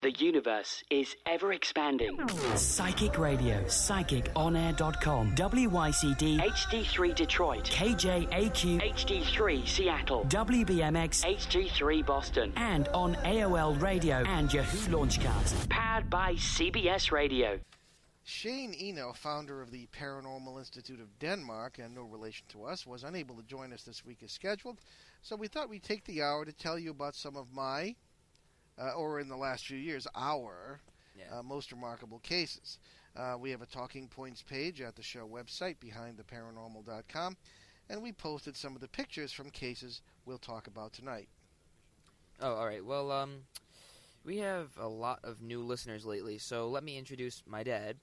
The universe is ever expanding. Psychic Radio, psychiconair.com, WYCD HD3 Detroit, KJAQ HD3 Seattle, WBMX HD3 Boston, and on AOL Radio and Yahoo Launchcast. Powered by CBS Radio. Shane Eno, founder of the Paranormal Institute of Denmark, and no relation to us, was unable to join us this week as scheduled, so we thought we'd take the hour to tell you about some of my, or in the last few years, our most remarkable cases. We have a talking points page at the show website, behindtheparanormal.com, and we posted some of the pictures from cases we'll talk about tonight. Oh, all right. Well, we have a lot of new listeners lately, so let me introduce my dad.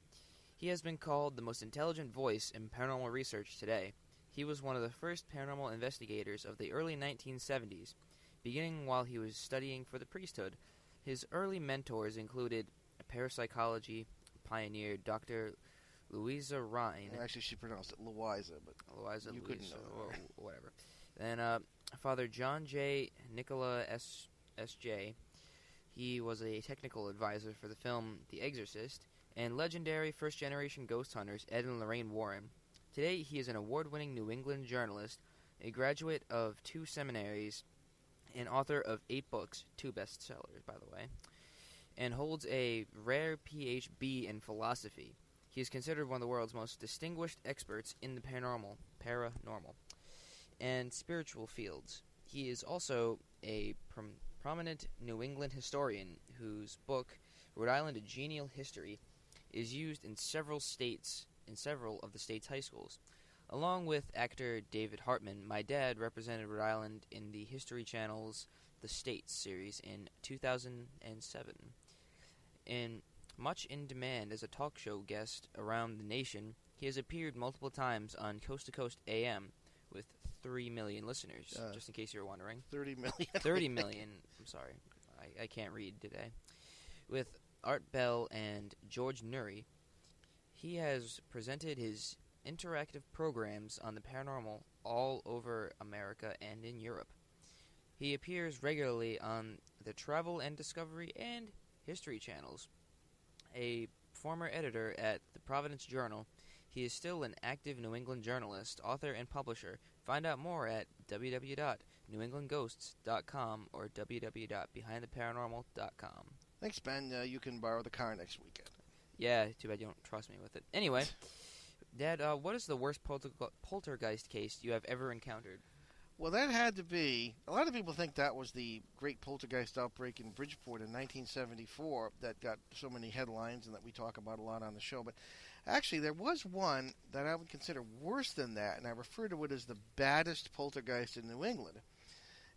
He has been called the most intelligent voice in paranormal research today. He was one of the first paranormal investigators of the early 1970s, beginning while he was studying for the priesthood. His early mentors included parapsychology pioneer Dr. Louisa Rhine. Actually, she pronounced it Louisa, but you couldn't know. Or whatever. Then Father John J. Nicola S.J. He was a technical advisor for the film The Exorcist, and legendary first-generation ghost hunters Ed and Lorraine Warren. Today, he is an award-winning New England journalist, a graduate of 2 seminaries, and author of 8 books, 2 bestsellers, by the way, and holds a rare Ph.B. in philosophy. He is considered one of the world's most distinguished experts in the paranormal, and spiritual fields. He is also a prominent New England historian whose book, Rhode Island: A Genial History, is used in several of the state's high schools. Along with actor David Hartman, my dad represented Rhode Island in the History Channel's The States series in 2007. Much in demand as a talk show guest around the nation, he has appeared multiple times on Coast to Coast AM with 3 million listeners, just in case you were wondering. 30 million. 30 million. I'm sorry. I can't read today. With Art Bell and George Nuri, he has presented his interactive programs on the paranormal all over America and in Europe. He appears regularly on the Travel and Discovery and History channels. A former editor at the Providence Journal, he is still an active New England journalist, author, and publisher. Find out more at www.newenglandghosts.com or www.behindtheparanormal.com. Thanks, Ben. You can borrow the car next weekend. Yeah, too bad you don't trust me with it. Anyway, Dad, what is the worst poltergeist case you have ever encountered? Well, that had to be... A lot of people think that was the great poltergeist outbreak in Bridgeport in 1974 that got so many headlines and that we talk about a lot on the show. But actually, there was one that I would consider worse than that, and I refer to it as the baddest poltergeist in New England.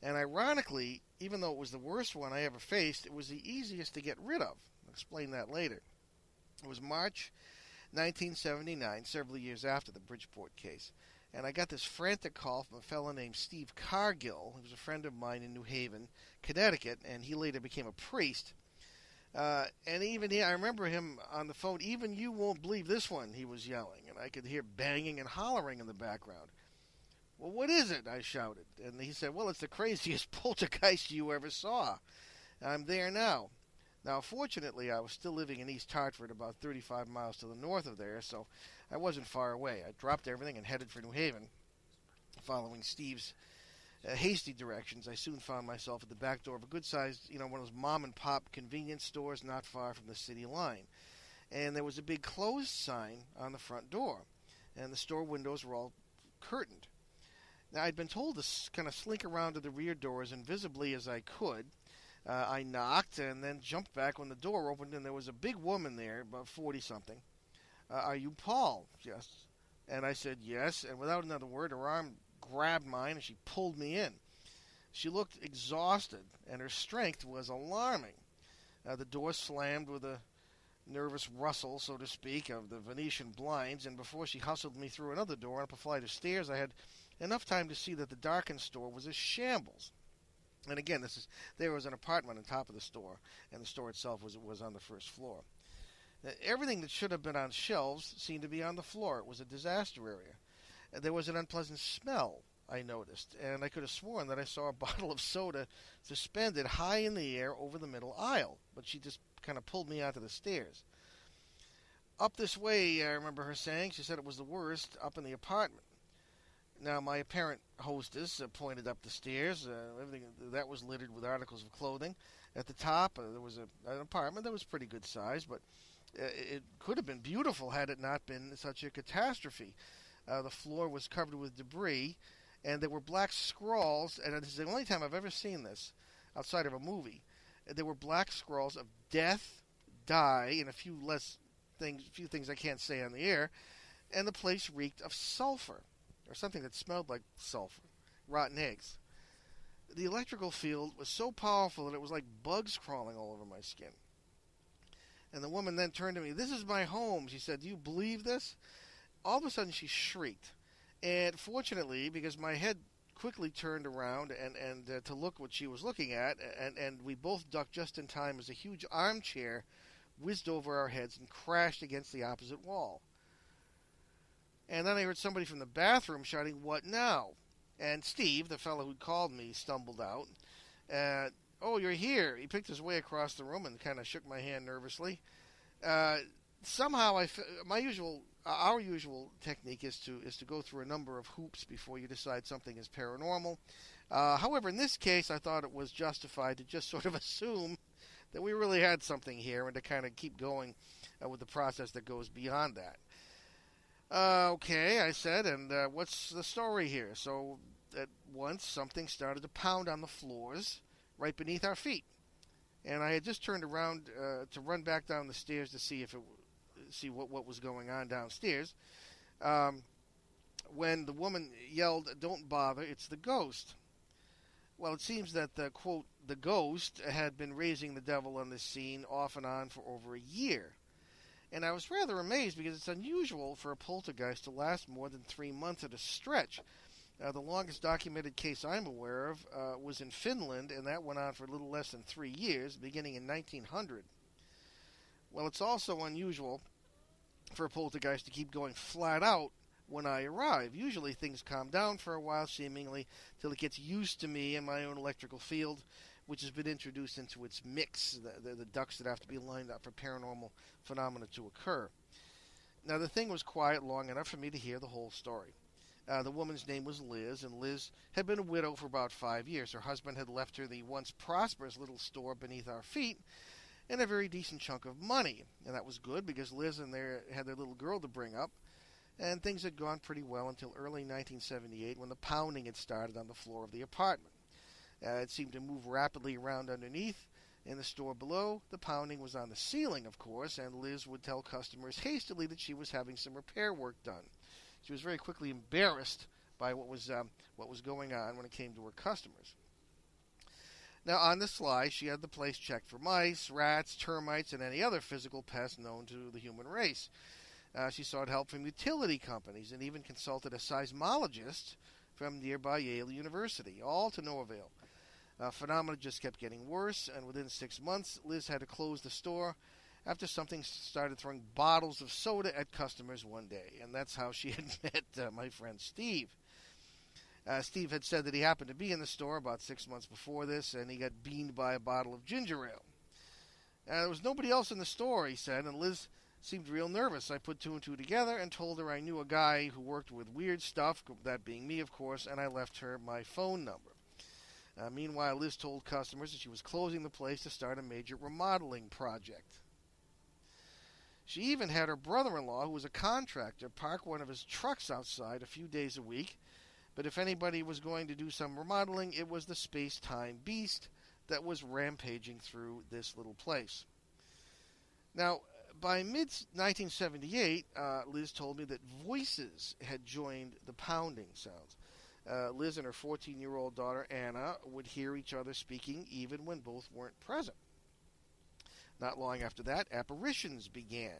And ironically, even though it was the worst one I ever faced, it was the easiest to get rid of. I'll explain that later. It was March 1979, several years after the Bridgeport case. And I got this frantic call from a fellow named Steve Cargill. He was a friend of mine in New Haven, Connecticut, and he later became a priest. And even I remember him on the phone, "Even you won't believe this one," he was yelling. And I could hear banging and hollering in the background. "Well, what is it?" I shouted. And he said, "Well, it's the craziest poltergeist you ever saw. I'm there now." Now, fortunately, I was still living in East Hartford, about 35 miles to the north of there, so I wasn't far away. I dropped everything and headed for New Haven. Following Steve's hasty directions, I soon found myself at the back door of a good-sized, one of those mom-and-pop convenience stores not far from the city line. And there was a big closed sign on the front door, and the store windows were all curtained. Now, I'd been told to kind of slink around to the rear door as invisibly as I could. I knocked and then jumped back when the door opened, and there was a big woman there, about 40-something. "Are you Paul?" "Yes." And I said yes, and without another word, her arm grabbed mine and she pulled me in. She looked exhausted, and her strength was alarming. The door slammed with a nervous rustle, so to speak, of the Venetian blinds, and before she hustled me through another door and up a flight of stairs, I had enough time to see that the darkened store was a shambles. And again, there was an apartment on top of the store, and the store itself was on the first floor. Everything that should have been on shelves seemed to be on the floor. It was a disaster area. There was an unpleasant smell, I noticed, and I could have sworn that I saw a bottle of soda suspended high in the air over the middle aisle, but she just kind of pulled me onto the stairs. Up this way, I remember her saying, she said it was the worst up in the apartment. Now, my apparent hostess pointed up the stairs. Everything that was littered with articles of clothing. At the top, there was an apartment that was pretty good size, but it could have been beautiful had it not been such a catastrophe. The floor was covered with debris, and there were black scrawls, and this is the only time I've ever seen this outside of a movie. There were black scrawls of death, die, and a few things I can't say on the air, and the place reeked of sulfur, or something that smelled like sulfur, rotten eggs. The electrical field was so powerful that it was like bugs crawling all over my skin. And the woman then turned to me, "This is my home," she said. "Do you believe this?" All of a sudden she shrieked. And fortunately, because my head quickly turned around and to look what she was looking at, and we both ducked just in time as a huge armchair whizzed over our heads and crashed against the opposite wall. And then I heard somebody from the bathroom shouting, "What now?" And Steve, the fellow who'd called me, stumbled out. "Oh, you're here." He picked his way across the room and kind of shook my hand nervously. Somehow, our usual technique is to go through a number of hoops before you decide something is paranormal. However, in this case, I thought it was justified to just sort of assume that we really had something here and to kind of keep going with the process that goes beyond that. "Okay," I said, "and what's the story here?" So at once something started to pound on the floors right beneath our feet. And I had just turned around to run back down the stairs to see what was going on downstairs, when the woman yelled, "Don't bother, it's the ghost." Well, it seems that quote, the ghost had been raising the devil on this scene off and on for over a year. And I was rather amazed because it's unusual for a poltergeist to last more than 3 months at a stretch. The longest documented case I'm aware of was in Finland, and that went on for a little less than 3 years, beginning in 1900. Well, it's also unusual for a poltergeist to keep going flat out when I arrive. Usually things calm down for a while, seemingly, till it gets used to me and my own electrical field, which has been introduced into its mix, the ducks that have to be lined up for paranormal phenomena to occur. Now, the thing was quiet long enough for me to hear the whole story. The woman's name was Liz, and Liz had been a widow for about 5 years. Her husband had left her the once prosperous little store beneath our feet and a very decent chunk of money. And that was good because Liz and had their little girl to bring up, and things had gone pretty well until early 1978 when the pounding had started on the floor of the apartment. It seemed to move rapidly around underneath. In the store below, the pounding was on the ceiling, of course, and Liz would tell customers hastily that she was having some repair work done. She was very quickly embarrassed by what was going on when it came to her customers. Now, on the sly, she had the place checked for mice, rats, termites, and any other physical pests known to the human race. She sought help from utility companies and even consulted a seismologist from nearby Yale University, all to no avail. Phenomena just kept getting worse, and within 6 months, Liz had to close the store after something started throwing bottles of soda at customers one day. And that's how she had met my friend Steve. Steve had said that he happened to be in the store about 6 months before this, and he got beamed by a bottle of ginger ale. There was nobody else in the store, he said, and Liz seemed real nervous. I put two and two together and told her I knew a guy who worked with weird stuff, that being me, of course, and I left her my phone number. Meanwhile, Liz told customers that she was closing the place to start a major remodeling project. She even had her brother-in-law, who was a contractor, park one of his trucks outside a few days a week. But if anybody was going to do some remodeling, it was the space-time beast that was rampaging through this little place. Now, by mid-1978, Liz told me that voices had joined the pounding sounds. Liz and her 14-year-old daughter, Anna, would hear each other speaking even when both weren't present. Not long after that, apparitions began,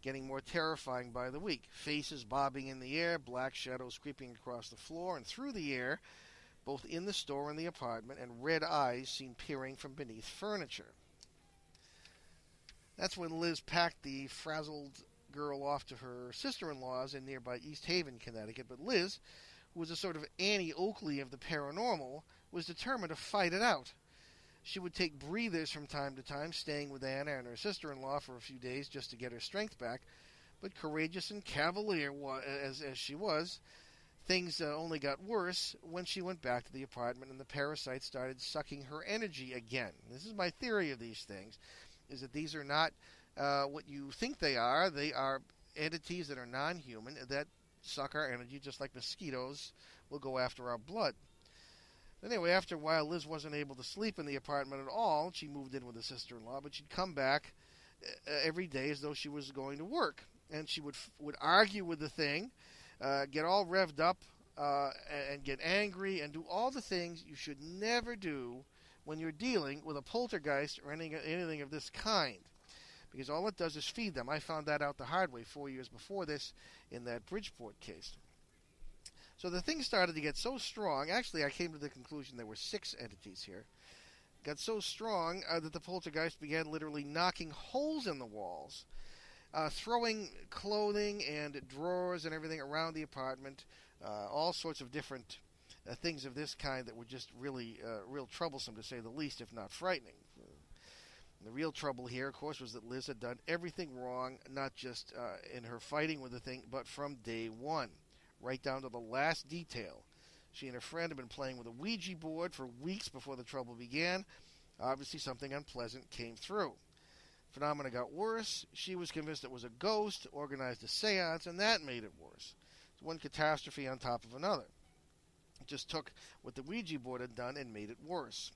getting more terrifying by the week. Faces bobbing in the air, black shadows creeping across the floor and through the air, both in the store and the apartment, and red eyes seen peering from beneath furniture. That's when Liz packed the frazzled girl off to her sister-in-law's in nearby East Haven, Connecticut. But Liz, who was a sort of Annie Oakley of the paranormal, was determined to fight it out. She would take breathers from time to time, staying with Anna and her sister-in-law for a few days just to get her strength back. But courageous and cavalier as she was, things only got worse when she went back to the apartment and the parasites started sucking her energy again. This is my theory of these things, is that these are not what you think they are. They are entities that are non-human that suck our energy just like mosquitoes will go after our blood. Anyway, after a while, Liz wasn't able to sleep in the apartment at all. She moved in with her sister-in-law, but she'd come back every day as though she was going to work. And she would argue with the thing, get all revved up, and get angry, and do all the things you should never do when you're dealing with a poltergeist or anything of this kind. Because all it does is feed them. I found that out the hard way 4 years before this in that Bridgeport case. So the thing started to get so strong. Actually, I came to the conclusion there were 6 entities here. Got so strong that the poltergeist began literally knocking holes in the walls, throwing clothing and drawers and everything around the apartment, all sorts of different things of this kind that were just really real troublesome, to say the least, if not frightening. The real trouble here, of course, was that Liz had done everything wrong, not just in her fighting with the thing, but from day one, right down to the last detail. She and her friend had been playing with a Ouija board for weeks before the trouble began. Obviously, something unpleasant came through. Phenomena got worse. She was convinced it was a ghost, organized a seance, and that made it worse. It's one catastrophe on top of another. It just took what the Ouija board had done and made it worse.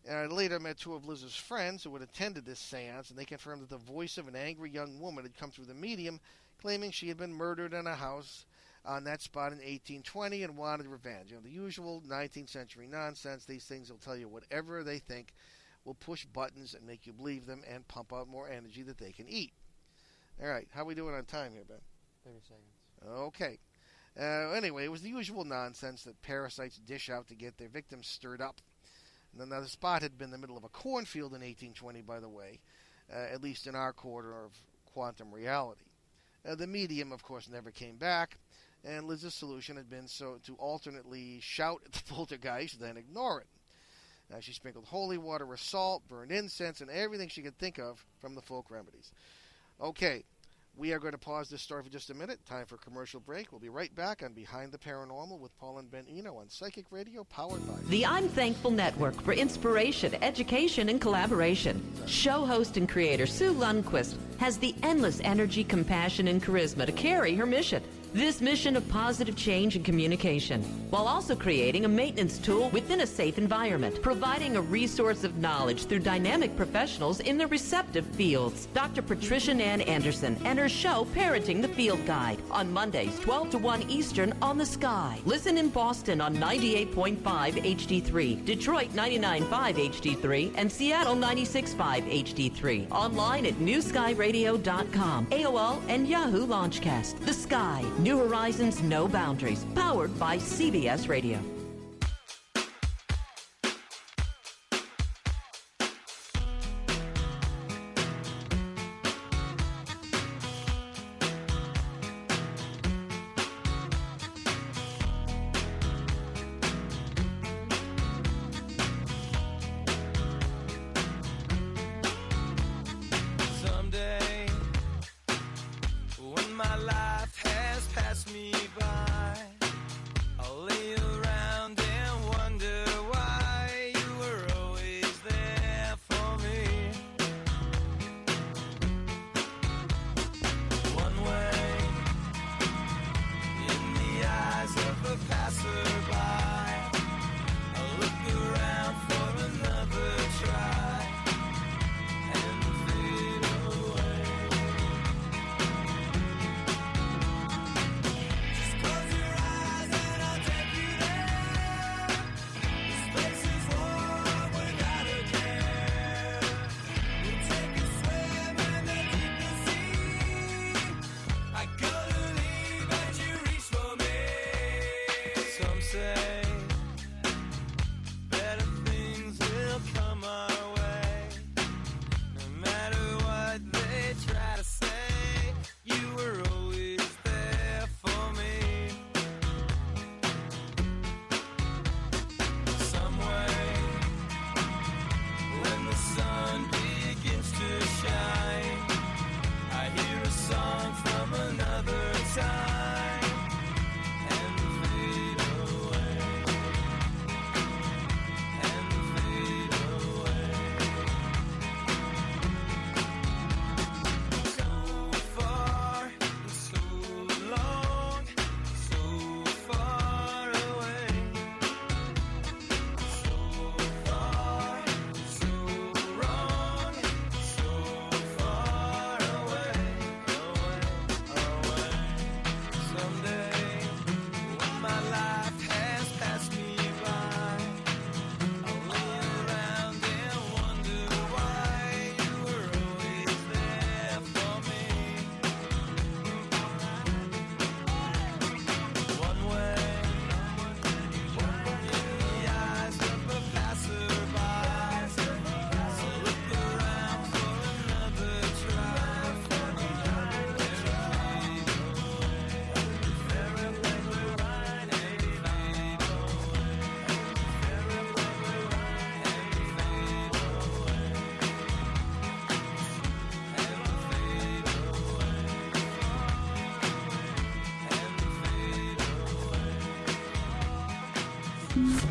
And I later met 2 of Liz's friends who had attended this seance, and they confirmed that the voice of an angry young woman had come through the medium, claiming she had been murdered in a house on that spot in 1820 and wanted revenge. You know, the usual 19th century nonsense. These things will tell you whatever they think will push buttons and make you believe them and pump out more energy that they can eat. All right, how are we doing on time here, Ben? 30 seconds. Okay. Anyway, it was the usual nonsense that parasites dish out to get their victims stirred up. And then the spot had been in the middle of a cornfield in 1820, by the way, at least in our quarter of quantum reality. The medium, of course, never came back, and Liz's solution had been to alternately shout at the poltergeist, then ignore it. She sprinkled holy water with salt, burned incense, and everything she could think of from the folk remedies. Okay, we are going to pause this story for just a minute. Time for a commercial break. We'll be right back on Behind the Paranormal with Paul and Ben Eno on Psychic Radio, powered by the I'm Thankful Network for inspiration, education, and collaboration. Show host and creator Sue Lundquist has the endless energy, compassion, and charisma to carry her mission. This mission of positive change and communication, while also creating a maintenance tool within a safe environment, providing a resource of knowledge through dynamic professionals in the receptive fields. Dr. Patricia Nan Anderson and her show Parenting the Field Guide on Mondays 12 to 1 Eastern on The Sky. Listen in Boston on 98.5 HD3, Detroit 99.5 HD3, and Seattle 96.5 HD3. Online at newskyradio.com, AOL, and Yahoo Launchcast. The Sky. New Horizons, no boundaries. Powered by CBS Radio. Someday, when my life has passed me by, I'll lay around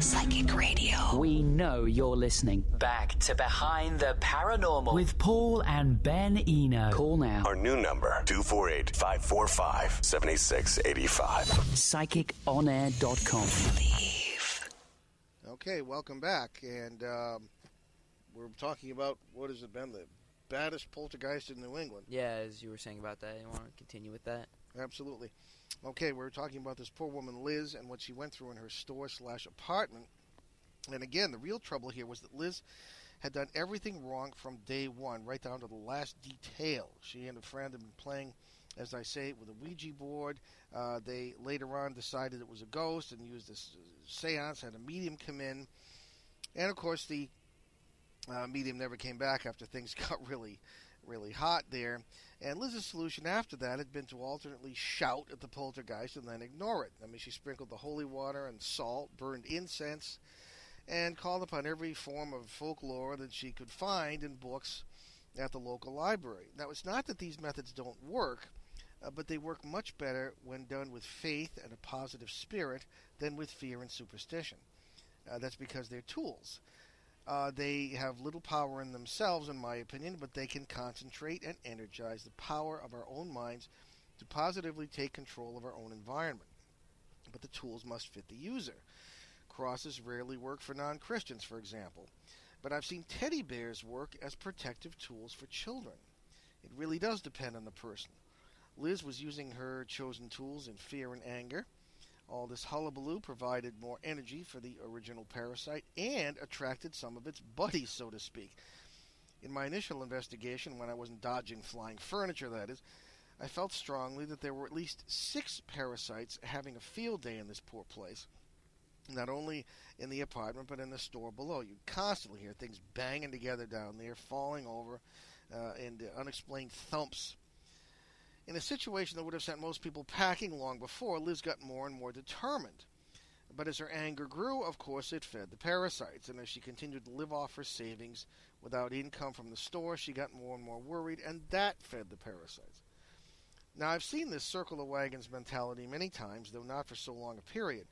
Psychic Radio. We know you're listening. Back to Behind the Paranormal with Paul and Ben Eno. Call now. Our new number, 248-545-7685. PsychicOnAir.com. Believe. Okay, welcome back. And we're talking about, what has it been, the baddest poltergeist in New England? Yeah, as you were saying about that, you want to continue with that? Absolutely. Okay, we're talking about this poor woman, Liz, and what she went through in her store/apartment. And again, the real trouble here was that Liz had done everything wrong from day one, right down to the last detail. She and a friend had been playing, as I say, with a Ouija board. They later on decided it was a ghost and used this seance, had a medium come in. And, of course, the medium never came back after things got really, really hot there. And Liz's solution after that had been to alternately shout at the poltergeist and then ignore it. I mean, she sprinkled the holy water and salt, burned incense, and called upon every form of folklore that she could find in books at the local library. Now, it's not that these methods don't work, but they work much better when done with faith and a positive spirit than with fear and superstition. That's because they're tools. They have little power in themselves, in my opinion, but they can concentrate and energize the power of our own minds to positively take control of our own environment. But the tools must fit the user. Crosses rarely work for non-Christians, for example. But I've seen teddy bears work as protective tools for children. It really does depend on the person. Liz was using her chosen tools in fear and anger. All this hullabaloo provided more energy for the original parasite and attracted some of its buddies, so to speak. In my initial investigation, when I wasn't dodging flying furniture, that is, I felt strongly that there were at least 6 parasites having a field day in this poor place. Not only in the apartment, but in the store below. You constantly hear things banging together down there, falling over, and unexplained thumps. In a situation that would have sent most people packing long before, Liz got more and more determined. But as her anger grew, of course, it fed the parasites. And as she continued to live off her savings without income from the store, she got more and more worried, and that fed the parasites. Now, I've seen this circle the wagons mentality many times, though not for so long a period.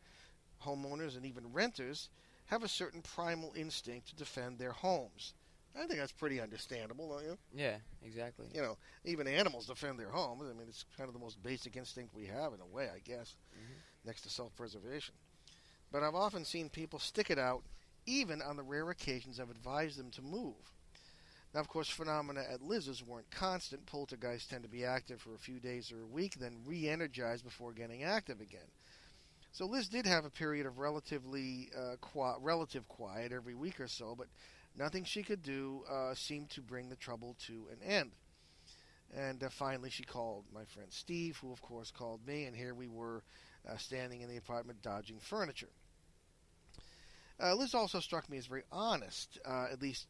Homeowners and even renters have a certain primal instinct to defend their homes. I think that's pretty understandable, don't you? Yeah, exactly. You know, even animals defend their homes. I mean, it's kind of the most basic instinct we have in a way, I guess, next to self-preservation. But I've often seen people stick it out, even on the rare occasions I've advised them to move. Now, of course, phenomena at Liz's weren't constant. Poltergeists tend to be active for a few days or a week, then re-energize before getting active again. So Liz did have a period of relative quiet every week or so, but nothing she could do seemed to bring the trouble to an end. And finally she called my friend Steve, who of course called me, and here we were standing in the apartment dodging furniture. Liz also struck me as very honest, at least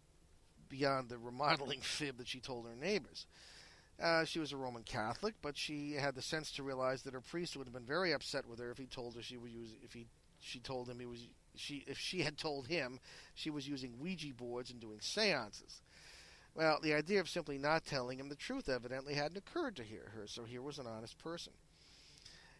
beyond the remodeling fib that she told her neighbors. She was a Roman Catholic, but she had the sense to realize that her priest would have been very upset with her if he told her if she had told him she was using Ouija boards and doing seances. Well, the idea of simply not telling him the truth evidently hadn't occurred to her, so here was an honest person.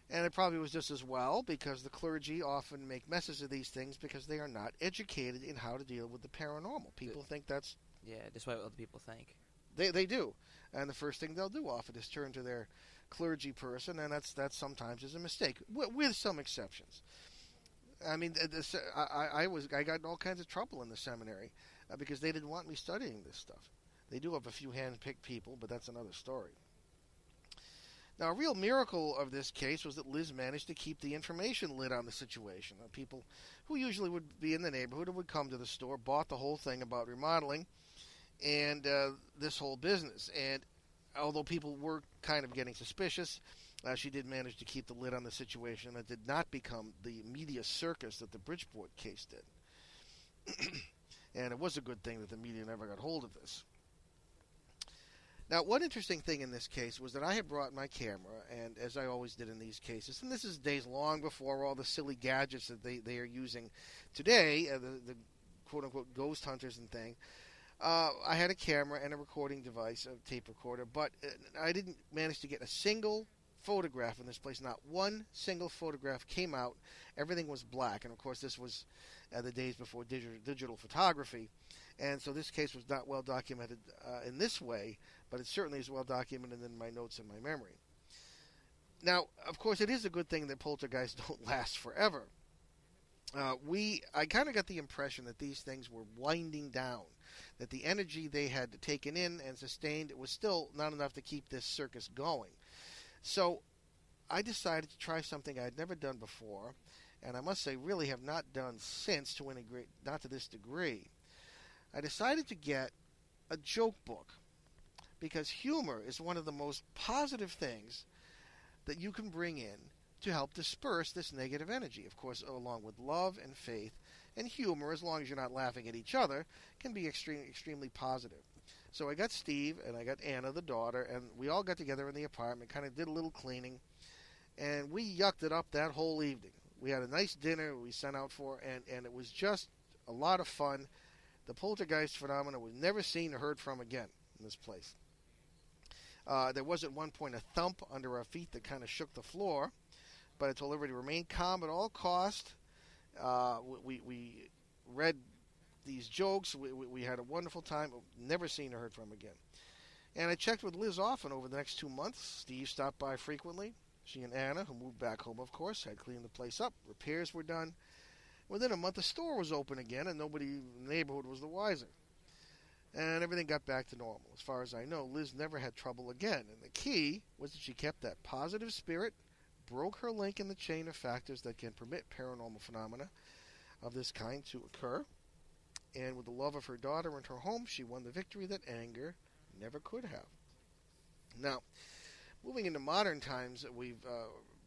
And it probably was just as well, because the clergy often make messes of these things because they are not educated in how to deal with the paranormal. People think that's... Yeah, that's what other people think. They do. And the first thing they'll do often is turn to their clergy person, and that sometimes is a mistake, with some exceptions. I mean, I got in all kinds of trouble in the seminary because they didn't want me studying this stuff. They do have a few hand-picked people, but that's another story. Now, a real miracle of this case was that Liz managed to keep the information lit on the situation. People who usually would be in the neighborhood would come to the store, bought the whole thing about remodeling and this whole business. And although people were kind of getting suspicious, she did manage to keep the lid on the situation, and it did not become the media circus that the Bridgeport case did. And it was a good thing that the media never got hold of this. Now, one interesting thing in this case was that I had brought my camera, and as I always did in these cases, and this is days long before all the silly gadgets that they are using today, the quote-unquote ghost hunters and thing. I had a camera and a recording device, a tape recorder, but I didn't manage to get a single photograph in this place. Not one single photograph came out. Everything was black. And, of course, this was the days before digital photography. And so this case was not well documented in this way, but it certainly is well documented in my notes and my memory. Now, of course, it is a good thing that poltergeists don't last forever. I kind of got the impression that these things were winding down, that the energy they had taken in and sustained was still not enough to keep this circus going. So I decided to try something I'd never done before, and I must say really have not done since, not to this degree. I decided to get a joke book, because humor is one of the most positive things that you can bring in to help disperse this negative energy. Of course, along with love and faith and humor, as long as you're not laughing at each other, can be extremely positive. So I got Steve and I got Anna, the daughter, and we all got together in the apartment, kind of did a little cleaning, and we yucked it up that whole evening. We had a nice dinner we sent out for, and it was just a lot of fun. The poltergeist phenomena was never seen or heard from again in this place. There was at one point a thump under our feet that kind of shook the floor, but I told everybody to remain calm at all cost. We read these jokes. We had a wonderful time. Never seen or heard from again. And I checked with Liz often over the next 2 months. Steve stopped by frequently. She and Anna, who moved back home, of course, had cleaned the place up. Repairs were done. Within a month, the store was open again, and nobody in the neighborhood was the wiser. And everything got back to normal. As far as I know, Liz never had trouble again. And the key was that she kept that positive spirit, broke her link in the chain of factors that can permit paranormal phenomena of this kind to occur. And with the love of her daughter and her home, she won the victory that anger never could have. Now, moving into modern times,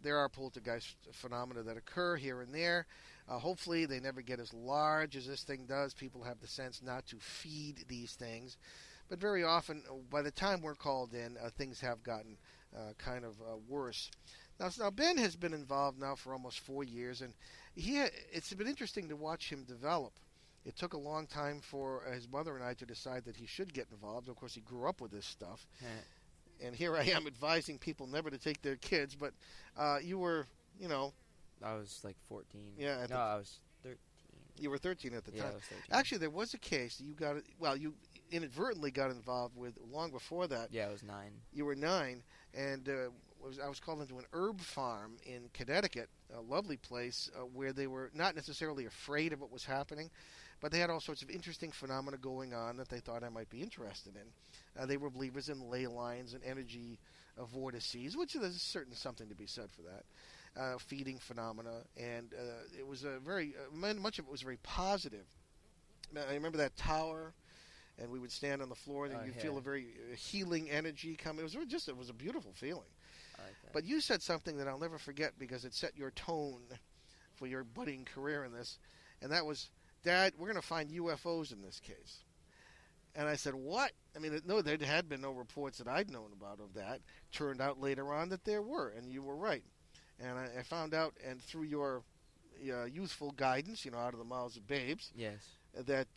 there are poltergeist phenomena that occur here and there. Hopefully they never get as large as this thing does. People have the sense not to feed these things. But very often, by the time we're called in, things have gotten kind of worse. Now, Ben has been involved now for almost 4 years, and it's been interesting to watch him develop. It took a long time for his mother and I to decide that he should get involved. Of course, he grew up with this stuff. And here I am advising people never to take their kids, but you were, I was like 14. Yeah. I was 13. You were 13 at the time. I was 13. Actually, there was a case that you inadvertently got involved with long before that. Yeah, I was 9. You were 9, and I was called into an herb farm in Connecticut, a lovely place where they were not necessarily afraid of what was happening, but they had all sorts of interesting phenomena going on that they thought I might be interested in. They were believers in ley lines and energy vortices, which there's certain something to be said for that. Feeding phenomena, and it was much of it was very positive. I remember that tower, and we would stand on the floor, and you'd feel a very healing energy come. It was a beautiful feeling. I like that. But you said something that I'll never forget because it set your tone for your budding career in this, and that was, Dad, we're going to find UFOs in this case. And I said, what? I mean, no, there had been no reports that I'd known about of that. Turned out later on that there were, and you were right. And I found out, and through your youthful guidance, out of the mouths of babes, Yes. that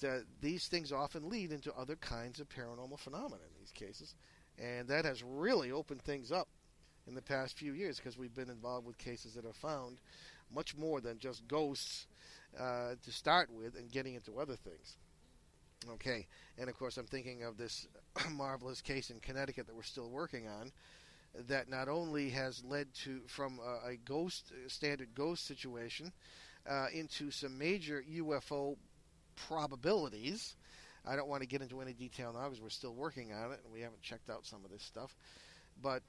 these things often lead into other kinds of paranormal phenomena in these cases. And that has really opened things up in the past few years because we've been involved with cases that have found much more than just ghosts to start with and getting into other things. Okay, and of course I'm thinking of this marvelous case in Connecticut that we're still working on that not only has led from a standard ghost situation into some major UFO probabilities. I don't want to get into any detail now because we're still working on it and we haven't checked out some of this stuff. But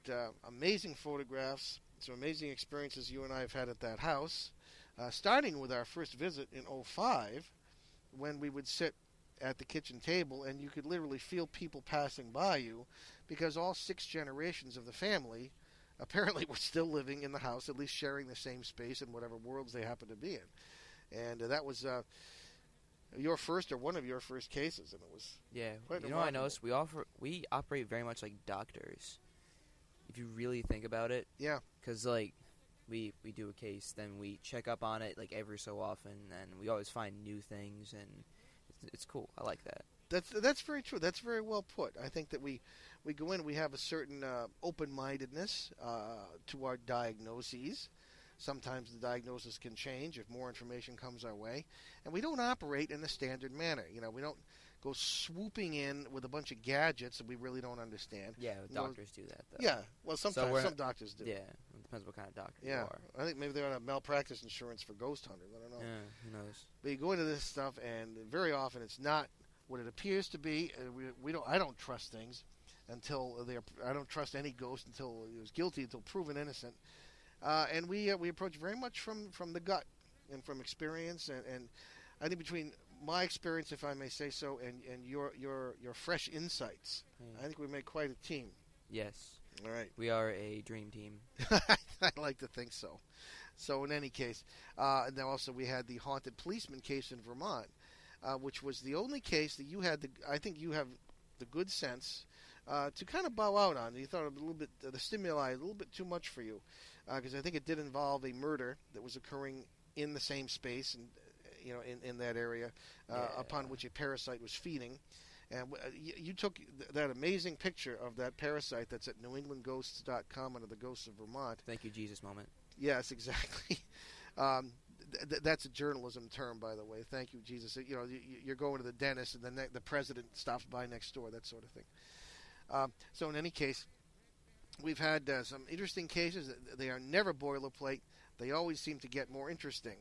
amazing photographs, some amazing experiences you and I have had at that house, starting with our first visit in '05 when we would sit at the kitchen table and you could literally feel people passing by you because all 6 generations of the family apparently were still living in the house, at least sharing the same space in whatever worlds they happened to be in. And that was your first or one of your first cases, and it was quite remarkable. I noticed we operate very much like doctors. If you really think about it, yeah, because we do a case, then we check up on it every so often, and we always find new things, and it's cool. I like that. That's very true. That's very well put. I think that we go in, we have a certain open-mindedness to our diagnoses. Sometimes the diagnosis can change if more information comes our way, and we don't operate in the standard manner. We don't go swooping in with a bunch of gadgets that we really don't understand. Yeah, doctors do that, though. Yeah, well, sometimes some doctors do. Yeah, it depends what kind of doctor you Yeah, are. I think maybe they're on a malpractice insurance for ghost hunters. I don't know. Yeah, who knows? But you go into this stuff, and very often it's not what it appears to be. I don't trust things until I don't trust any ghost until he was guilty, until proven innocent. And we approach very much from the gut and from experience, and I think between my experience, if I may say so, and your fresh insights, I think we make quite a team. Yes. All right. We are a dream team. I'd like to think so. So in any case, and then also we had the haunted policeman case in Vermont, which was the only case that you had. I think you have the good sense to kind of bow out on. You thought a little bit the stimuli a little bit too much for you, because I think it did involve a murder that was occurring in the same space and in that area, upon which a parasite was feeding. And you took that amazing picture of that parasite that's at newenglandghosts.com under the Ghosts of Vermont. Thank you, Jesus moment. Yes, exactly. That's a journalism term, by the way. Thank you, Jesus. You're going to the dentist, and then the president stops by next door, that sort of thing. So in any case, we've had some interesting cases. They are never boilerplate. They always seem to get more interesting.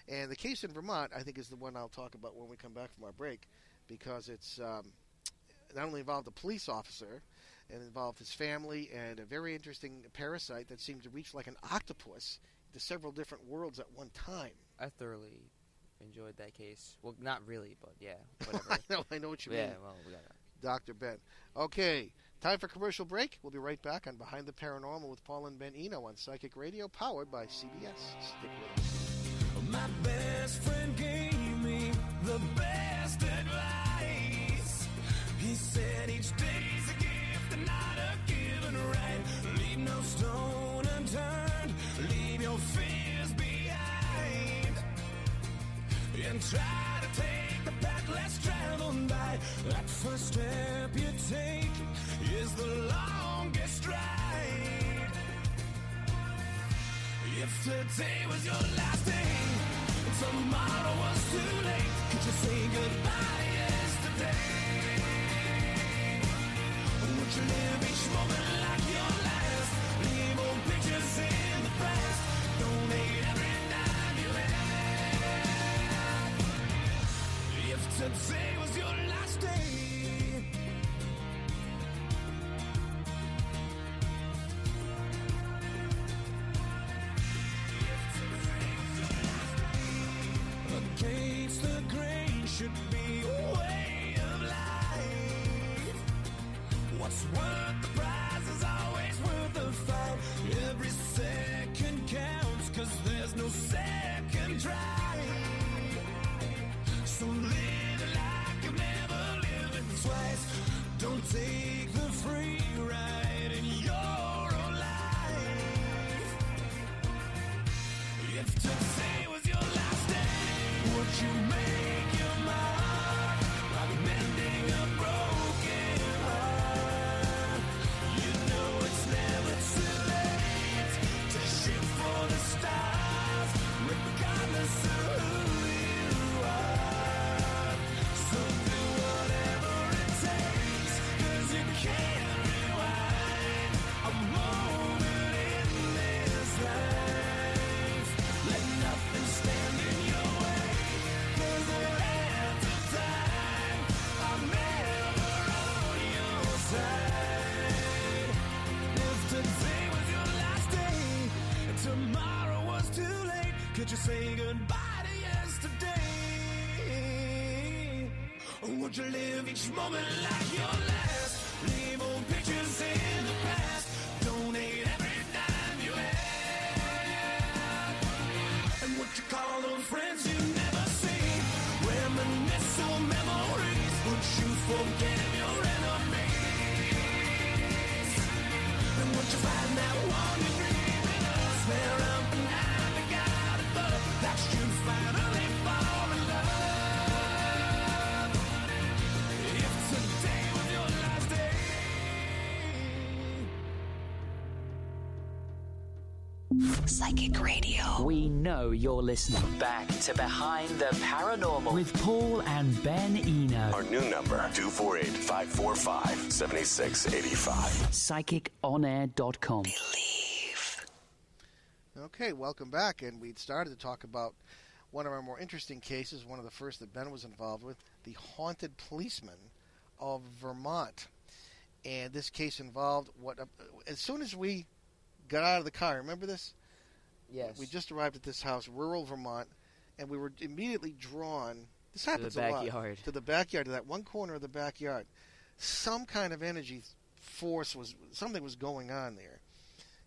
And the case in Vermont, I think, is the one I'll talk about when we come back from our break, because it's not only involved a police officer, it involved his family and a very interesting parasite that seemed to reach like an octopus into several different worlds at one time. I thoroughly enjoyed that case. Well, not really, but yeah, whatever. I know what you mean. Yeah, well, we got it. Dr. Ben. Okay, time for commercial break. We'll be right back on Behind the Paranormal with Paul and Ben Eno on Psychic Radio, powered by CBS. Stick with us. My best friend gave me the best advice. He said each day's a gift and not a given right. Leave no stone unturned. Leave your fears behind. And try to take the path less traveled by. That first step you take is the longest ride. If today was your last day, tomorrow was too late, could you say goodbye yesterday? Would you live each moment like your last? Leave old pictures in the past. Donate every dime you have. If today was your last day, against the grain should be a way of life. What's worth the prize is always worth the fight. Every second counts, 'cause there's no second try. So live like you've never lived it twice. Don't take the free ride in your own life. If today was your last day, would you make your mark like mending a broken heart? You know it's never too late to shoot for the stars, regardless of who you are. So do whatever it takes, 'cause you can't rewind a moment in this life. Let nothing stand in your way, 'cause the hands of time are never on your side. If today was your last day and tomorrow was too late, could you say goodbye to yesterday? Or would you live each moment like your last? Leave old pictures in the past. Donate every dime you have. And what you call those friends you never see? Reminisce on memories. Would you forgive your enemies? And would you find that one you dreaming of? Swear up and down to God above that you finally fall in love. If Psychic Radio. We know you're listening. Back to Behind the Paranormal with Paul and Ben Eno. Our new number, 248-545-7685. PsychicOnAir.com. Believe. Okay, welcome back. And we'd started to talk about one of our more interesting cases, one of the first that Ben was involved with, the haunted policeman of Vermont. And this case involved as soon as we got out of the car, remember this? Yes. We just arrived at this house, rural Vermont, and we were immediately drawn. This happens the a lot. backyard. To the backyard, to that one corner of the backyard. Some kind of energy force something was going on there,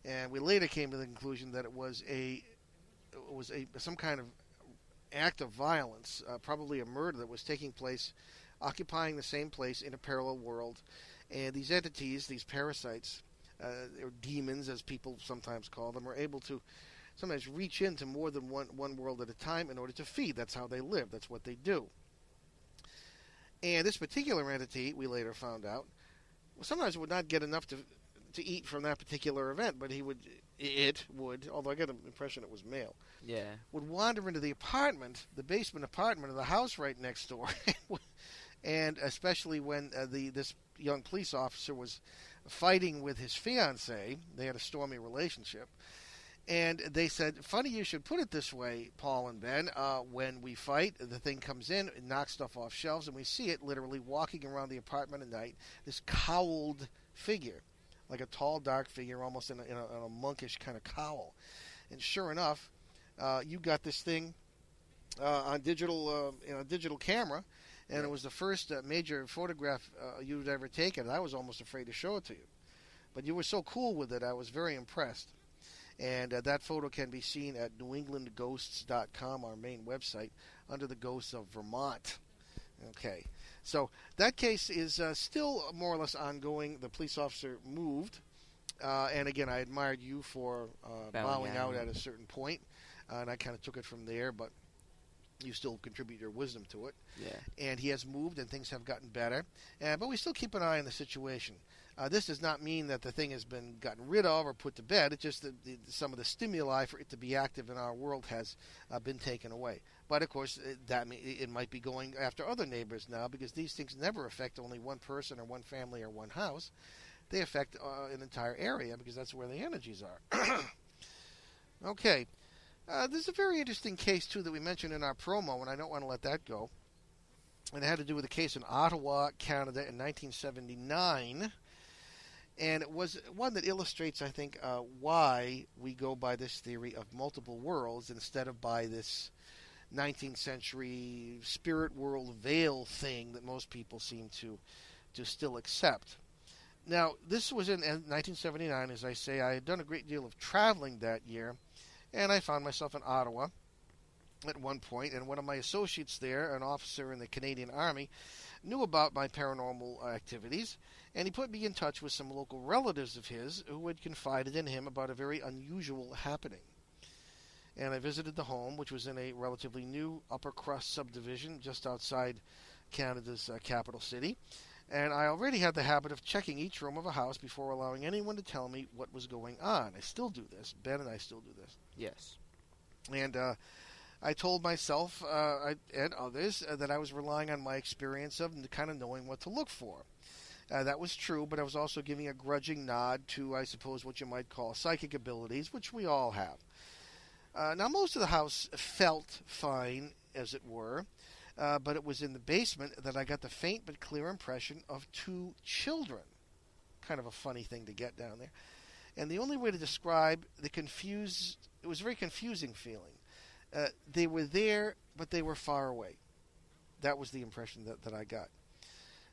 and we later came to the conclusion that it was some kind of act of violence, probably a murder that was taking place, occupying the same place in a parallel world, and these entities, these parasites, or demons, as people sometimes call them, are able to sometimes reach into more than one world at a time in order to feed. That's how they live. That's what they do. And this particular entity, we later found out, sometimes would not get enough to eat from that particular event, but it would, although I get the impression it was male, would wander into the apartment, the basement apartment of the house right next door, and especially when this young police officer was fighting with his fiancée. They had a stormy relationship. And they said, funny you should put it this way, Paul and Ben. When we fight, the thing comes in, it knocks stuff off shelves, and we see it literally walking around the apartment at night, this cowled figure, like a tall, dark figure, almost in a monkish kind of cowl. And sure enough, you got this thing on digital camera, and it was the first major photograph you'd ever taken. I was almost afraid to show it to you. But you were so cool with it, I was very impressed. And that photo can be seen at newenglandghosts.com, our main website, under the Ghosts of Vermont. Okay, so that case is still more or less ongoing. The police officer moved, and again, I admired you for bowing out at a certain point, and I kind of took it from there, but you still contribute your wisdom to it. Yeah. And he has moved, and things have gotten better, but we still keep an eye on the situation. This does not mean that the thing has been gotten rid of or put to bed. It's just that some of the stimuli for it to be active in our world has been taken away. But, of course, it might be going after other neighbors now, because these things never affect only one person or one family or one house. They affect an entire area, because that's where the energies are. Okay. There's a very interesting case, too, that we mentioned in our promo, and I don't want to let that go. And it had to do with a case in Ottawa, Canada in 1979. And it was one that illustrates, I think, why we go by this theory of multiple worlds instead of by this 19th century spirit world veil thing that most people seem to still accept. Now, this was in 1979, as I say. I had done a great deal of traveling that year, and I found myself in Ottawa at one point, and one of my associates there, an officer in the Canadian Army, knew about my paranormal activities, and he put me in touch with some local relatives of his who had confided in him about a very unusual happening. And I visited the home, which was in a relatively new upper crust subdivision just outside Canada's capital city. And I already had the habit of checking each room of a house before allowing anyone to tell me what was going on. I still do this. Ben and I still do this. Yes. And I told myself and others that I was relying on my experience of kind of knowing what to look for. That was true, but I was also giving a grudging nod to, I suppose, what you might call psychic abilities, which we all have. Now, most of the house felt fine, as it were, but it was in the basement that I got the faint but clear impression of two children. Kind of a funny thing to get down there. And the only way to describe it was a very confusing feeling. They were there, but they were far away. That was the impression that I got.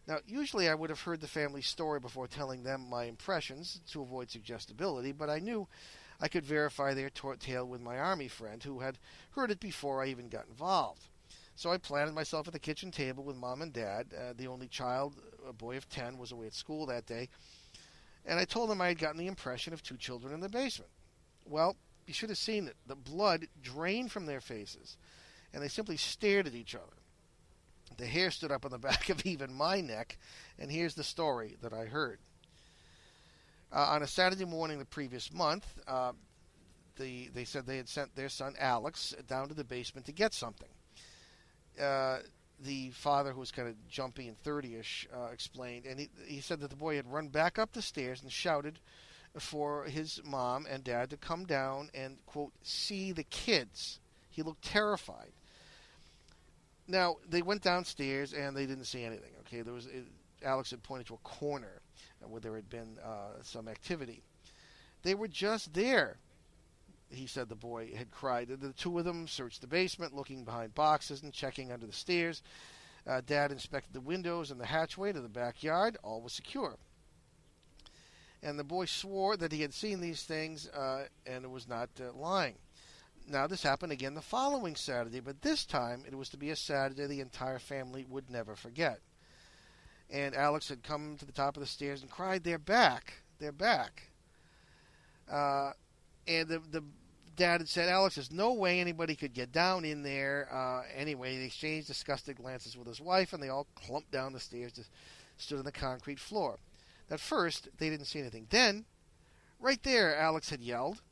Now, usually I would have heard the family's story before telling them my impressions to avoid suggestibility, but I knew I could verify their tale with my Army friend who had heard it before I even got involved. So I planted myself at the kitchen table with Mom and Dad. The only child, a boy of 10, was away at school that day, and I told them I had gotten the impression of two children in the basement. Well, you should have seen it. The blood drained from their faces, and they simply stared at each other. The hair stood up on the back of even my neck, and here's the story that I heard. On a Saturday morning the previous month, they said they had sent their son Alex down to the basement to get something. The father, who was kind of jumpy and 30-ish, explained, and he said that the boy had run back up the stairs and shouted for his mom and dad to come down and, quote, see the kids. He looked terrified. Now, they went downstairs and they didn't see anything. Okay, Alex had pointed to a corner where there had been some activity. They were just there, he said the boy had cried. The two of them searched the basement, looking behind boxes and checking under the stairs. Dad inspected the windows and the hatchway to the backyard. All was secure. And the boy swore that he had seen these things and was not lying. Now, this happened again the following Saturday, but this time it was to be a Saturday the entire family would never forget. And Alex had come to the top of the stairs and cried, "They're back! They're back!" And the dad had said, "Alex, there's no way anybody could get down in there." Anyway, they exchanged disgusted glances with his wife, and they all clumped down the stairs, stood on the concrete floor. At first, they didn't see anything. Then, right there, Alex had yelled.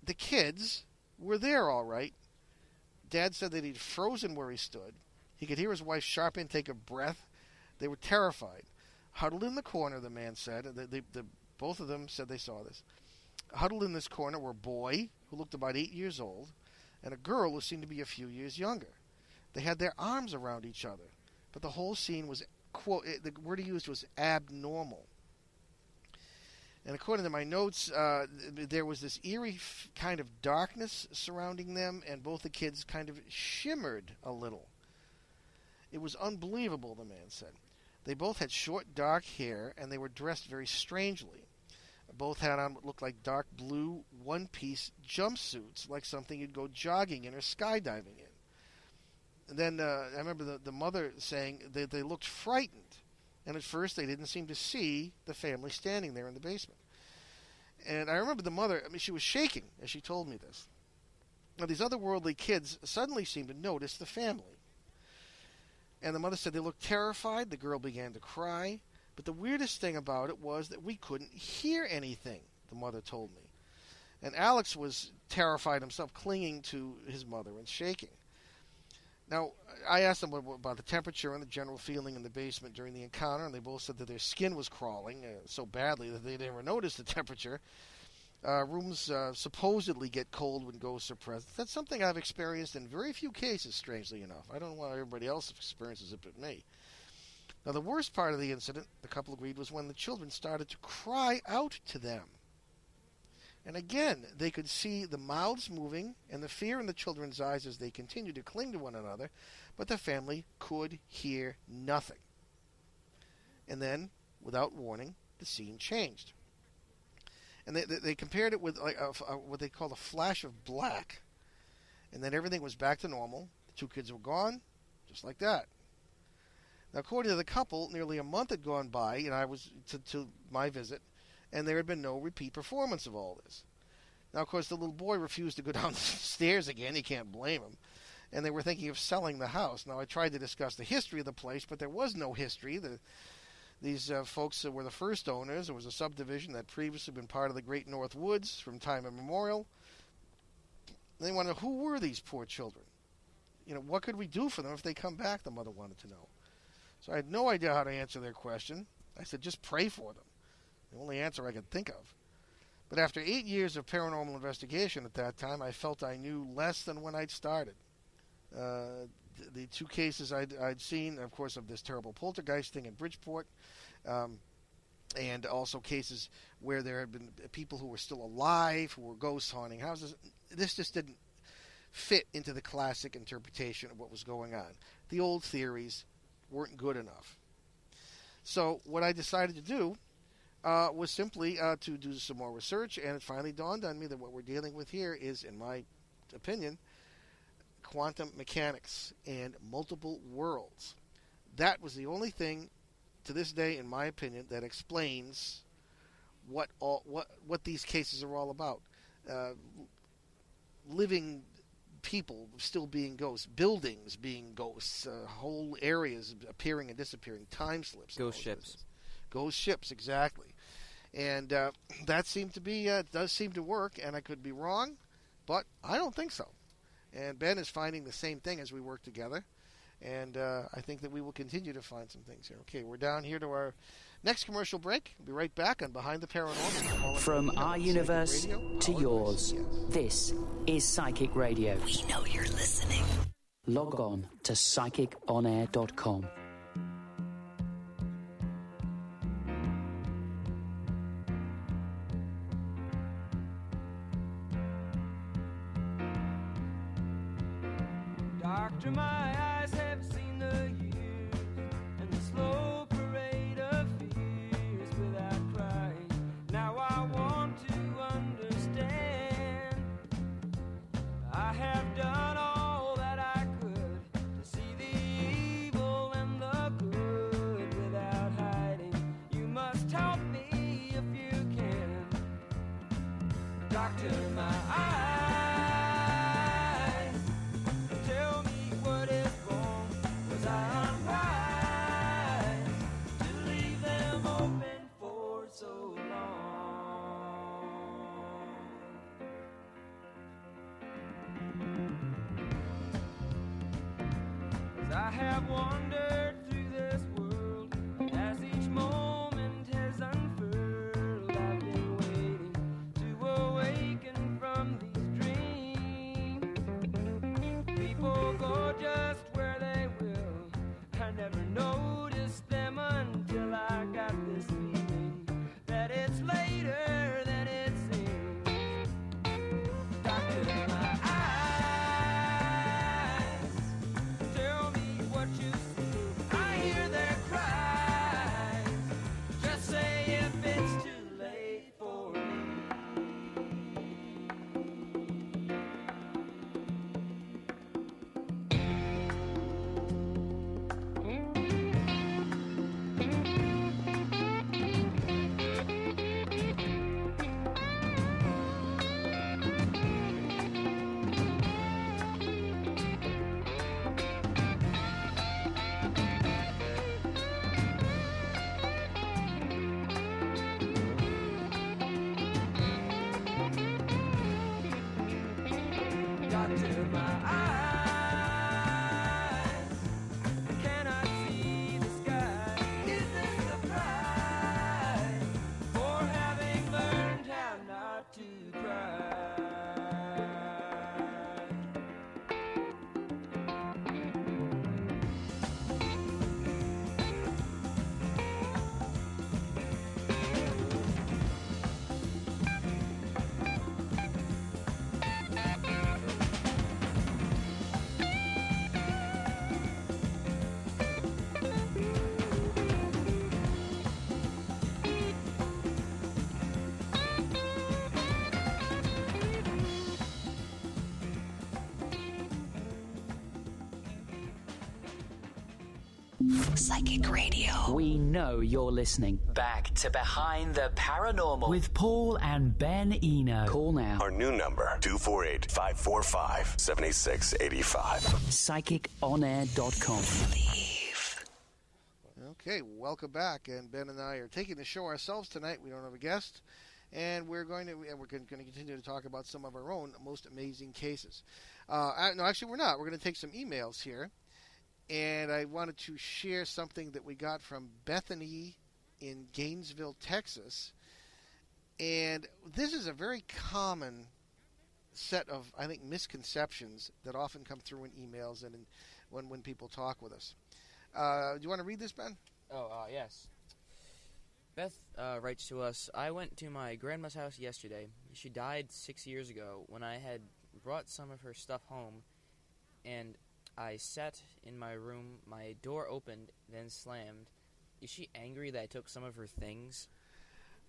The kids were there, all right. Dad said that he'd frozen where he stood. He could hear his wife's sharp intake of breath. They were terrified. Huddled in the corner, the man said. Both of them said they saw this. Huddled in this corner were a boy who looked about 8 years old and a girl who seemed to be a few years younger. They had their arms around each other, but the whole scene was, quote, the word he used was abnormal. And according to my notes, there was this eerie kind of darkness surrounding them, and both the kids kind of shimmered a little. It was unbelievable, the man said. They both had short, dark hair, and they were dressed very strangely. Both had on what looked like dark blue one-piece jumpsuits, like something you'd go jogging in or skydiving in. And then I remember the mother saying that they looked frightened. And at first, they didn't seem to see the family standing there in the basement. And I remember the mother, she was shaking as she told me this. Now, these otherworldly kids suddenly seemed to notice the family. And the mother said they looked terrified. The girl began to cry. But the weirdest thing about it was that we couldn't hear anything, the mother told me. And Alex was terrified himself, clinging to his mother and shaking. Now, I asked them about the temperature and the general feeling in the basement during the encounter, and they both said that their skin was crawling so badly that they never noticed the temperature. Rooms supposedly get cold when ghosts are present. That's something I've experienced in very few cases, strangely enough. I don't know why everybody else experiences it but me. Now, the worst part of the incident, the couple agreed, was when the children started to cry out to them. And again, they could see the mouths moving and the fear in the children's eyes as they continued to cling to one another, but the family could hear nothing. And then, without warning, the scene changed. And they compared it with what they call a flash of black. And then everything was back to normal. The two kids were gone, just like that. Now, according to the couple, nearly a month had gone by, and I was to my visit, and there had been no repeat performance of all this. Now, of course, the little boy refused to go down the stairs again. You can't blame him. And they were thinking of selling the house. Now, I tried to discuss the history of the place, but there was no history. These folks were the first owners. There was a subdivision that previously been part of the Great North Woods from time immemorial. They wanted to know, who were these poor children? You know, what could we do for them if they come back, the mother wanted to know. So I had no idea how to answer their question. I said, just pray for them. The only answer I could think of. But after 8 years of paranormal investigation at that time, I felt I knew less than when I'd started. The two cases I'd seen, of course, of this terrible poltergeist thing in Bridgeport, and also cases where there had been people who were still alive, who were ghosts haunting houses. This just didn't fit into the classic interpretation of what was going on. The old theories weren't good enough. So what I decided to do was simply to do some more research, and it finally dawned on me that what we're dealing with here is, in my opinion, quantum mechanics and multiple worlds. That was the only thing, to this day, in my opinion, that explains what these cases are all about. Living people still being ghosts, buildings being ghosts, whole areas appearing and disappearing, time slips. Ghost ships. Ghost ships, exactly. And that seemed to be, does seem to work, and I could be wrong. But I don't think so. And Ben is finding the same thing as we work together. And I think that we will continue to find some things here. Okay, we're down here to our next commercial break. We'll be right back on Behind the Paranormal. From our universe to yours, this is Psychic Radio. We know you're listening. Log on to psychiconair.com. Doctor, my eyes have seen the years and the slow parade of fears without crying. Now I want to understand. I have done all that I could to see the evil and the good without hiding. You must help me if you can. Doctor, my eyes, tell me what is wrong. Was I unwise to leave them open for so long? 'Cause I have wandered through this world as each moment has unfurled. I've been waiting to awaken from these dreams. People go just where they will. I never noticed them until I got this feeling that it's later than it seems. Doctor, my eyes, tell me what you see. I hear their cries. Just say if it's too late for me. Doctor, my eyes cannot see the sky. Is this the price for having learned how not to cry? Psychic Radio. We know you're listening. Back to Behind the Paranormal with Paul and Ben Eno. Call now. Our new number, 248-545-7685. psychiconair.com. Believe. Okay, welcome back. And Ben and I are taking the show ourselves tonight. We don't have a guest. And we're going to continue to talk about some of our own most amazing cases. No, actually, we're not. We're going to take some emails here. And I wanted to share something that we got from Bethany in Gainesville, Texas. And this is a very common set of, I think, misconceptions that often come through in emails and when people talk with us. Do you want to read this, Ben? Yes. Beth writes to us, I went to my grandma's house yesterday. She died 6 years ago when I had brought some of her stuff home, and I sat in my room, my door opened, then slammed. Is she angry that I took some of her things?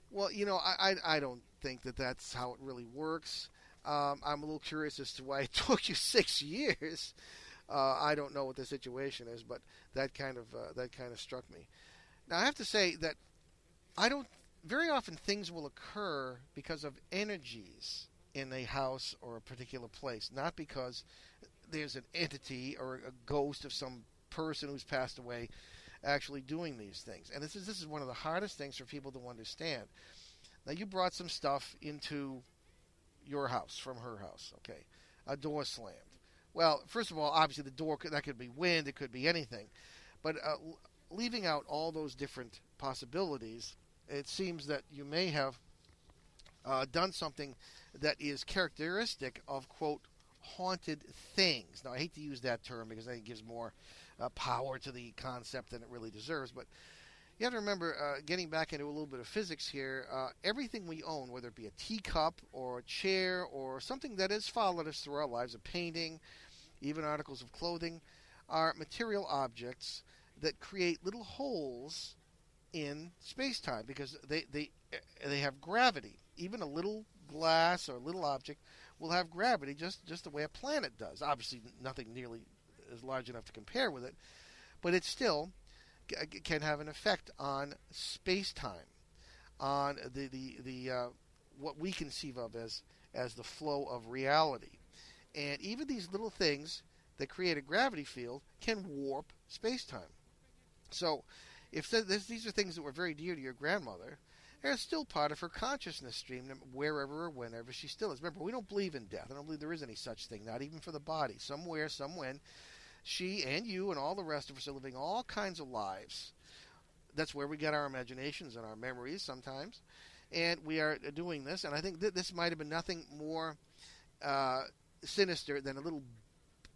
Well, I don't think that that's how it really works. I'm a little curious as to why it took you 6 years. I don't know what the situation is, but that kind of struck me. Now, I have to say that very often things will occur because of energies in a house or a particular place, not because there's an entity or a ghost of some person who's passed away actually doing these things. And this is one of the hardest things for people to understand. Now, you brought some stuff into your house from her house. Okay, a door slammed. Well, first of all, obviously the door that could be wind, it could be anything, but leaving out all those different possibilities, it seems that you may have done something that is characteristic of, quote, haunted things. Now, I hate to use that term because I think it gives more power to the concept than it really deserves, but you have to remember, getting back into a little bit of physics here, everything we own, whether it be a teacup or a chair or something that has followed us through our lives, a painting, even articles of clothing, are material objects that create little holes in space-time because they have gravity. Even a little glass or a little object will have gravity just the way a planet does. Obviously, nothing nearly is large enough to compare with it, but it still can have an effect on space-time, on the what we conceive of as the flow of reality. And even these little things that create a gravity field can warp space-time. So, if these are things that were very dear to your grandmother, they're still part of her consciousness stream, wherever or whenever she still is. Remember, we don't believe in death. I don't believe there is any such thing, not even for the body. Somewhere, somewhen, she and you and all the rest of us are living all kinds of lives. That's where we get our imaginations and our memories sometimes. And we are doing this, and I think this might have been nothing more sinister than a little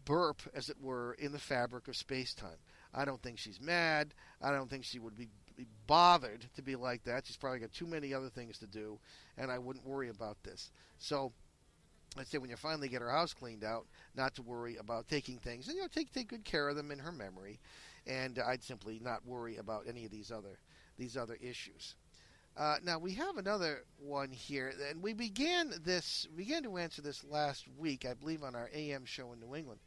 burp, as it were, in the fabric of space-time. I don't think she's mad. I don't think she would be bothered to be like that. She's probably got too many other things to do, and I wouldn't worry about this. So I'd say when you finally get her house cleaned out, not to worry about taking things, and take good care of them in her memory. And I'd simply not worry about any of these other issues. Now we have another one here, and we began to answer this last week, I believe, on our AM show in New England.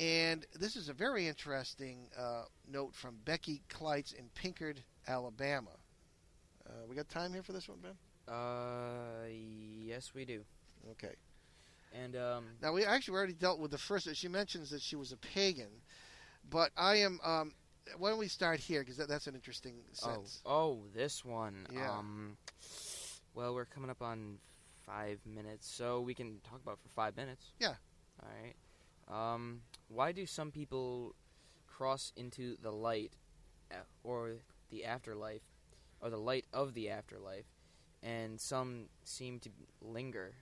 And this is a very interesting note from Becky Kleitz in Pinkard, Alabama. We got time here for this one, Ben? Yes, we do. Okay. And now we already dealt with the first. She mentions that she was a pagan, but I am. Why don't we start here, because that's an interesting sense. Oh, this one. Yeah. Well, we're coming up on 5 minutes, so we can talk about it for 5 minutes. Yeah. All right. Why do some people cross into the light or the afterlife, or the light of the afterlife, and some seem to linger?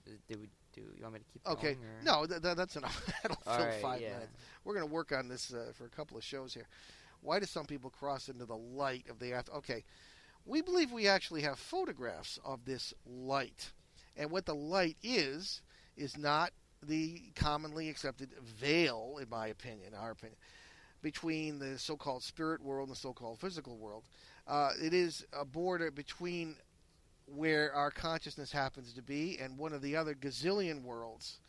Do you want me to keep going? Okay. Or? No, that's enough. That'll fill right, 5 yeah. minutes. We're going to work on this for a couple of shows here. Why do some people cross into the light of the after? Okay. We believe we actually have photographs of this light. And what the light is not the commonly accepted veil, in my opinion, our opinion, between the so-called spirit world and the so-called physical world. It is a border between where our consciousness happens to be and one of the other gazillion worlds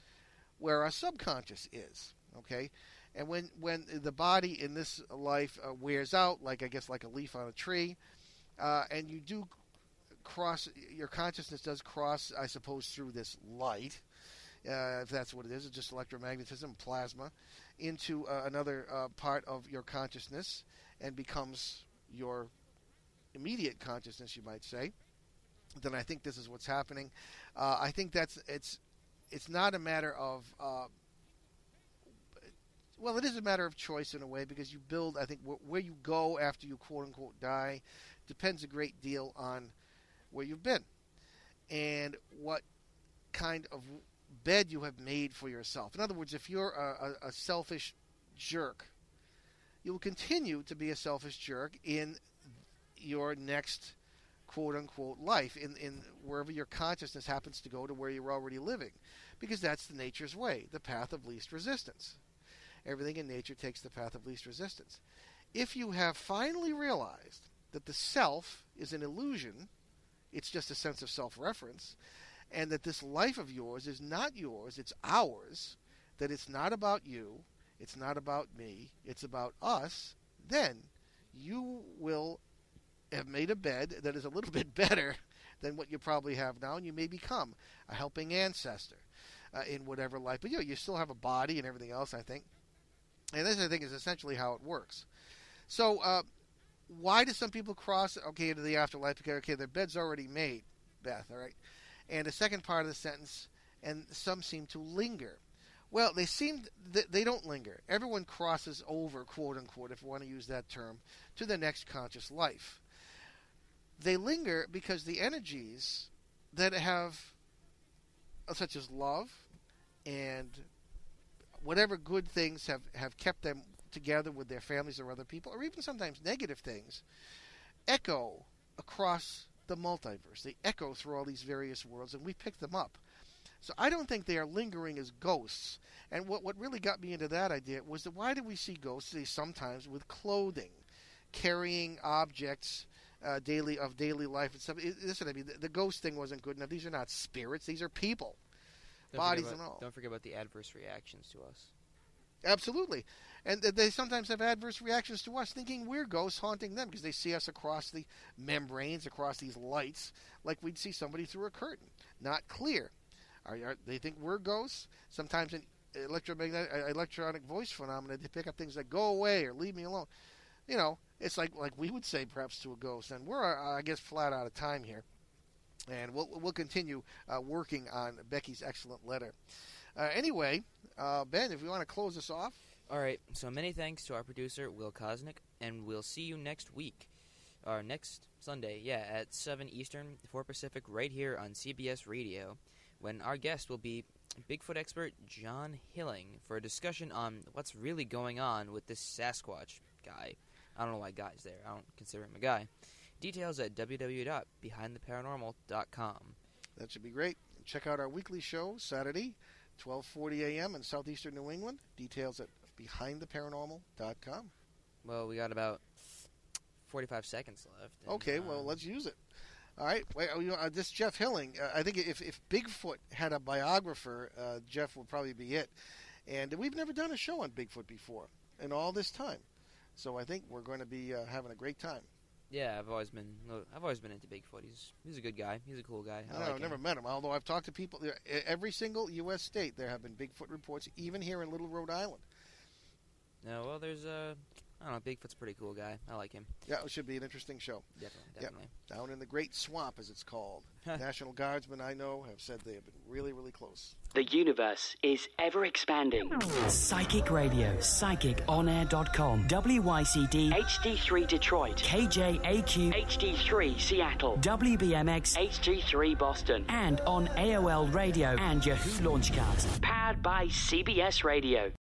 where our subconscious is. Okay, and when the body in this life wears out, like a leaf on a tree, and you do cross, your consciousness does cross, I suppose, through this light. If that's what it is, it's just electromagnetism, plasma, into another part of your consciousness and becomes your immediate consciousness, you might say. Then I think this is what's happening. I think it's not a matter of, well, it is a matter of choice in a way, because you build, I think, where you go after you quote-unquote die depends a great deal on where you've been and what kind of bed you have made for yourself. In other words, if you're a selfish jerk, you will continue to be a selfish jerk in your next quote-unquote life, in wherever your consciousness happens to go to where you're already living, because that's the nature's way, the path of least resistance. Everything in nature takes the path of least resistance. If you have finally realized that the self is an illusion, it's just a sense of self-reference, and that this life of yours is not yours, it's ours, that it's not about you, it's not about me, it's about us, then you will have made a bed that is a little bit better than what you probably have now, and you may become a helping ancestor in whatever life. But you still have a body and everything else, I think. And this, I think, is essentially how it works. So why do some people cross, into the afterlife? Okay, their bed's already made, Beth, all right? And the second part of the sentence, and some seem to linger. Well, they don't linger. Everyone crosses over, quote unquote, if you want to use that term, to the next conscious life. They linger because the energies that have, such as love and whatever good things have kept them together with their families or other people, or even sometimes negative things, echo across the multiverse. They echo through all these various worlds, and we pick them up. So I don't think they are lingering as ghosts. And what really got me into that idea was that why do we see ghosts sometimes with clothing, carrying objects daily life and stuff? Listen, I mean, the ghost thing wasn't good enough. These are not spirits. These are people, bodies and all. Don't forget about the adverse reactions to us. Absolutely. And they sometimes have adverse reactions to us, thinking we're ghosts haunting them because they see us across the membranes, across these lights, like we'd see somebody through a curtain. Not clear. They think we're ghosts. Sometimes in electronic voice phenomena, they pick up things like "go away" or "leave me alone." You know, it's like we would say perhaps to a ghost. And we're, I guess, flat out of time here. And we'll continue working on Becky's excellent letter. Anyway, Ben, if you want to close us off. All right. So many thanks to our producer, Will Kosnick, and we'll see you next week. Or next Sunday, at 7 Eastern, 4 Pacific, right here on CBS Radio, when our guest will be Bigfoot expert John Hilling for a discussion on what's really going on with this Sasquatch guy. I don't know why guy's there. I don't consider him a guy. Details at www.behindtheparanormal.com. That should be great. Check out our weekly show, Saturday, 12:40 a.m. in southeastern New England. Details at behindtheparanormal.com. Well, we got about 45 seconds left. And, okay, well, let's use it. All right. Wait, this Jeff Hilling, I think if Bigfoot had a biographer, Jeff would probably be it. And we've never done a show on Bigfoot before in all this time. So I think we're going to be having a great time. Yeah, I've always been into Bigfoot. He's a good guy. He's a cool guy. I've never met him, although I've talked to people. Every single U.S. state, there have been Bigfoot reports, even here in Little Rhode Island. No, well, there's I don't know, Bigfoot's a pretty cool guy. I like him. Yeah, it should be an interesting show. Definitely. Yep. Down in the Great Swamp, as it's called. National Guardsmen, I know, have said they have been really, really close. The universe is ever expanding. Psychic Radio, psychiconair.com, WYCD HD3 Detroit, KJAQ HD3 Seattle, WBMX HD3 Boston, and on AOL Radio and Yahoo Launchcast. Powered by CBS Radio.